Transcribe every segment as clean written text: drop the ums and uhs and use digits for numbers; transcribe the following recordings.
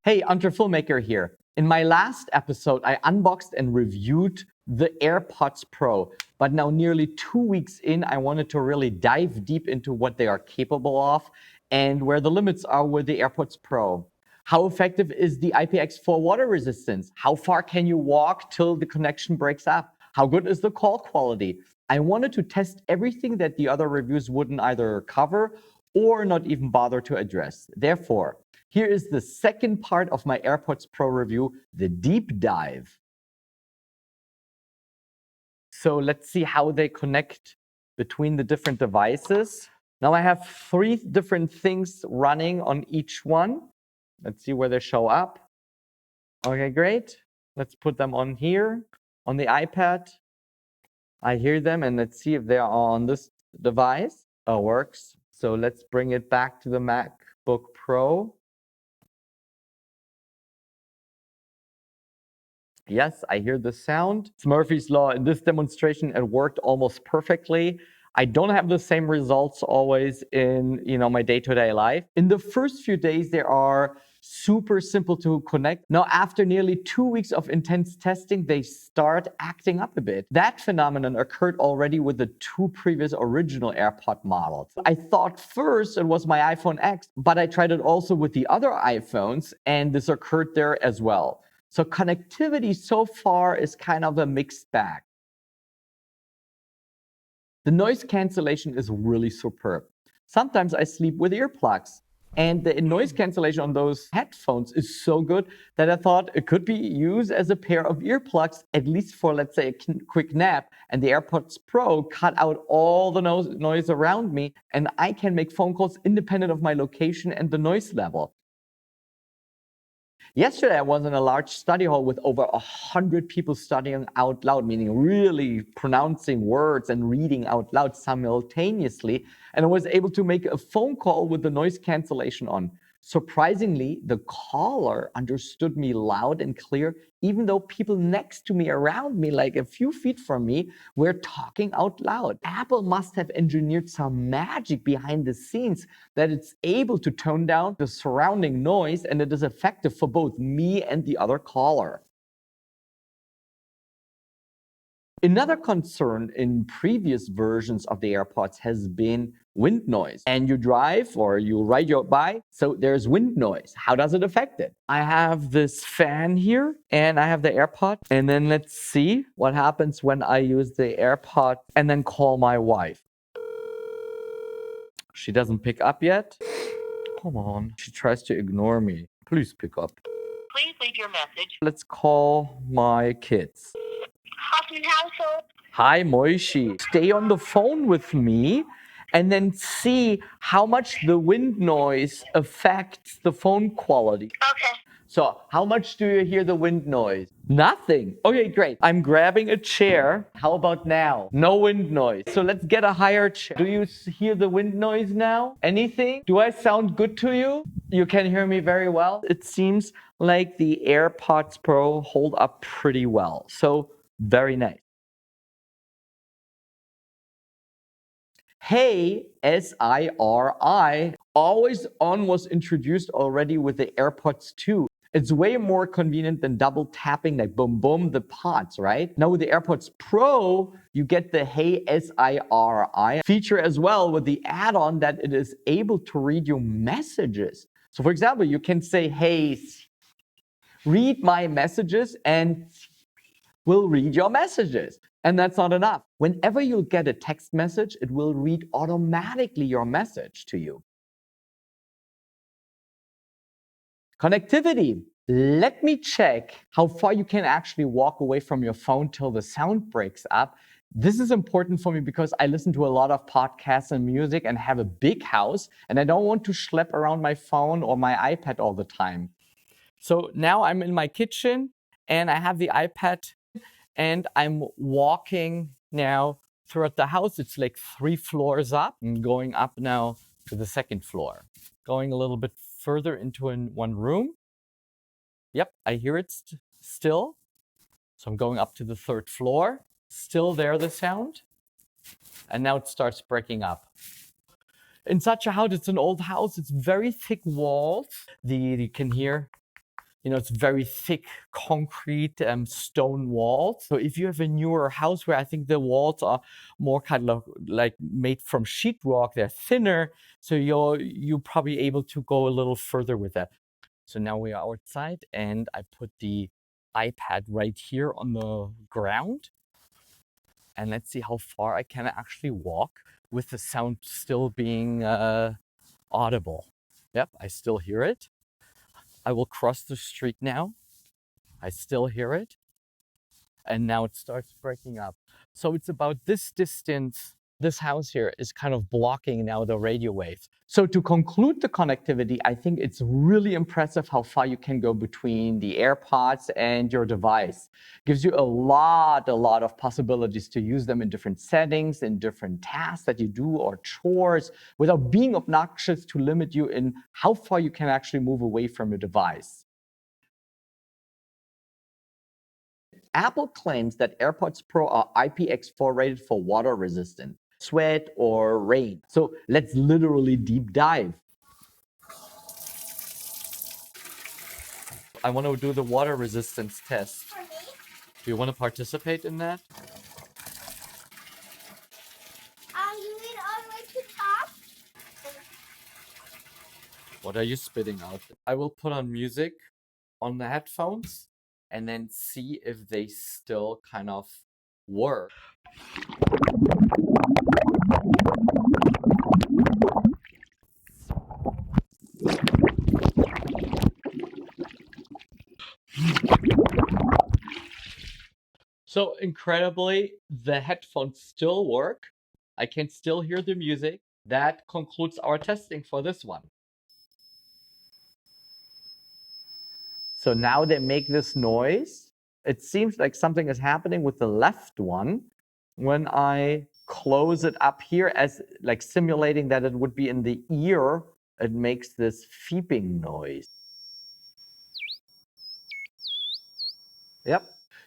Hey, Entre Filmmaker here. In my last episode, I unboxed and reviewed the AirPods Pro. But now nearly 2 weeks in, I wanted to really dive deep into what they are capable of and where the limits are with the AirPods Pro. How effective is the IPX4 water resistance? How far can you walk till the connection breaks up? How good is the call quality? I wanted to test everything that the other reviews wouldn't either cover or not even bother to address. Therefore, here is the second part of my AirPods Pro review, the deep dive. So let's see how they connect between the different devices. Now I have 3 different things running on each one. Let's see where they show up. Okay, great. Let's put them on here, on the iPad. I hear them, and let's see if they are on this device. Oh, works. So let's bring it back to the MacBook Pro. Yes, I hear the sound. It's Murphy's Law. In this demonstration, it worked almost perfectly. I don't have the same results always in my day-to-day life. In the first few days, they are super simple to connect. Now, after nearly 2 weeks of intense testing, they start acting up a bit. That phenomenon occurred already with the 2 previous original AirPod models. I thought first it was my iPhone X, but I tried it also with the other iPhones, and this occurred there as well. So connectivity so far is kind of a mixed bag. The noise cancellation is really superb. Sometimes I sleep with earplugs, and the noise cancellation on those headphones is so good that I thought it could be used as a pair of earplugs, at least for, let's say, a quick nap. And the AirPods Pro cut out all the noise around me, and I can make phone calls independent of my location and the noise level. Yesterday, I was in a large study hall with over 100 people studying out loud, meaning really pronouncing words and reading out loud simultaneously. And I was able to make a phone call with the noise cancellation on. Surprisingly, the caller understood me loud and clear, even though people next to me, around me, like a few feet from me, were talking out loud. Apple must have engineered some magic behind the scenes that it's able to tone down the surrounding noise, and it is effective for both me and the other caller. Another concern in previous versions of the AirPods has been wind noise. And you drive or you ride your bike, so there's wind noise. How does it affect it? I have this fan here and I have the AirPod. And then let's see what happens when I use the AirPod and then call my wife. She doesn't pick up yet. Come on. She tries to ignore me. Please pick up. Please leave your message. Let's call my kids. Hoffman household. Hi, Moishi. Stay on the phone with me and then see how much the wind noise affects the phone quality. Okay. So, how much do you hear the wind noise? Nothing. Okay, great. I'm grabbing a chair. How about now? No wind noise. So, let's get a higher chair. Do you hear the wind noise now? Anything? Do I sound good to you? You can hear me very well. It seems like the AirPods Pro hold up pretty well. So, very nice. Hey, SIRI, always on was introduced already with the AirPods 2. It's way more convenient than double tapping, like boom, boom, the pods, right? Now with the AirPods Pro, you get the Hey SIRI feature as well with the add-on that it is able to read your messages. So for example, you can say, hey, read my messages, and will read your messages. And that's not enough. Whenever you get a text message, it will read automatically your message to you. Connectivity. Let me check how far you can actually walk away from your phone till the sound breaks up. This is important for me because I listen to a lot of podcasts and music and have a big house, and I don't want to schlep around my phone or my iPad all the time. So now I'm in my kitchen and I have the iPad and I'm walking now throughout the house. It's like 3 floors up. I'm going up now to the 2nd floor. Going a little bit further into one room. Yep, I hear it still. So I'm going up to the 3rd floor. Still there, the sound. And now it starts breaking up. In such a house, it's an old house. It's very thick walls. You can hear it's very thick concrete stone walls. So if you have a newer house where I think the walls are more kind of like made from sheetrock, they're thinner, so you're probably able to go a little further with that. So now we are outside and I put the iPad right here on the ground. And let's see how far I can actually walk with the sound still being audible. Yep, I still hear it. I will cross the street now. I still hear it. And now it starts breaking up. So it's about this distance. This house here is kind of blocking now the radio waves. So to conclude the connectivity, I think it's really impressive how far you can go between the AirPods and your device. Gives you a lot of possibilities to use them in different settings, in different tasks that you do or chores, without being obnoxious to limit you in how far you can actually move away from your device. Apple claims that AirPods Pro are IPX4 rated for water resistant, sweat or rain. So let's literally deep dive. I want to do the water resistance test. Do you want to participate in that? You mean all the way to top? What are you spitting out? I will put on music on the headphones and then see if they still kind of work. So incredibly, the headphones still work. I can still hear the music. That concludes our testing for this one. So now they make this noise. It seems like something is happening with the left one. When I close it up here as like simulating that it would be in the ear, it makes this beeping noise. Yep.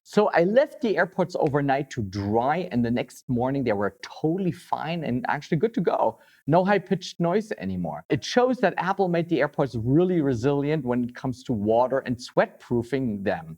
So I left the AirPods overnight to dry, and the next morning they were totally fine and actually good to go. No high-pitched noise anymore. It shows that Apple made the AirPods really resilient when it comes to water and sweat-proofing them.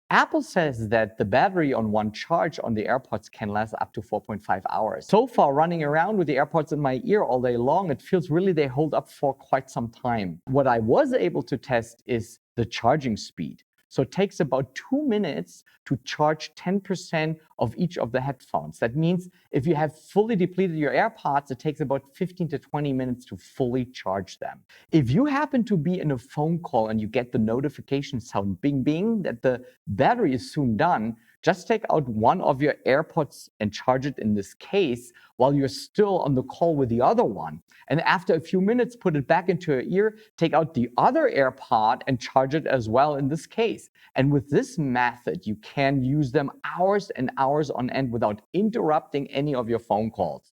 Apple says that the battery on one charge on the AirPods can last up to 4.5 hours. So far, running around with the AirPods in my ear all day long, it feels really they hold up for quite some time. What I was able to test is the charging speed. So it takes about 2 minutes to charge 10% of each of the headphones. That means if you have fully depleted your AirPods, it takes about 15 to 20 minutes to fully charge them. If you happen to be in a phone call and you get the notification sound bing bing that the battery is soon done, just take out one of your AirPods and charge it in this case while you're still on the call with the other one. And after a few minutes, put it back into your ear, take out the other AirPod and charge it as well in this case. And with this method, you can use them hours and hours on end without interrupting any of your phone calls.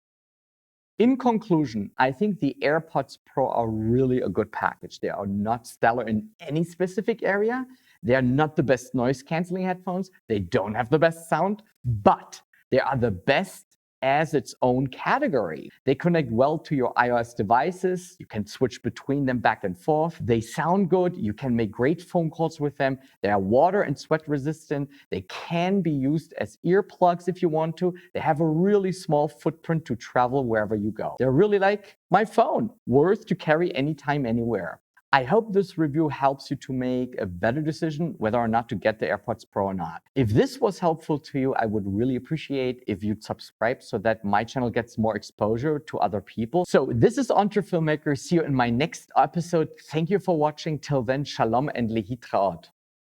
In conclusion, I think the AirPods Pro are really a good package. They are not stellar in any specific area. They are not the best noise canceling headphones. They don't have the best sound, but they are the best as its own category. They connect well to your iOS devices. You can switch between them back and forth. They sound good. You can make great phone calls with them. They are water and sweat resistant. They can be used as earplugs if you want to. They have a really small footprint to travel wherever you go. They're really like my phone, worth to carry anytime, anywhere. I hope this review helps you to make a better decision whether or not to get the AirPods Pro or not. If this was helpful to you, I would really appreciate if you'd subscribe so that my channel gets more exposure to other people. So this is Entre Filmmaker. See you in my next episode. Thank you for watching. Till then, shalom and lehitraot.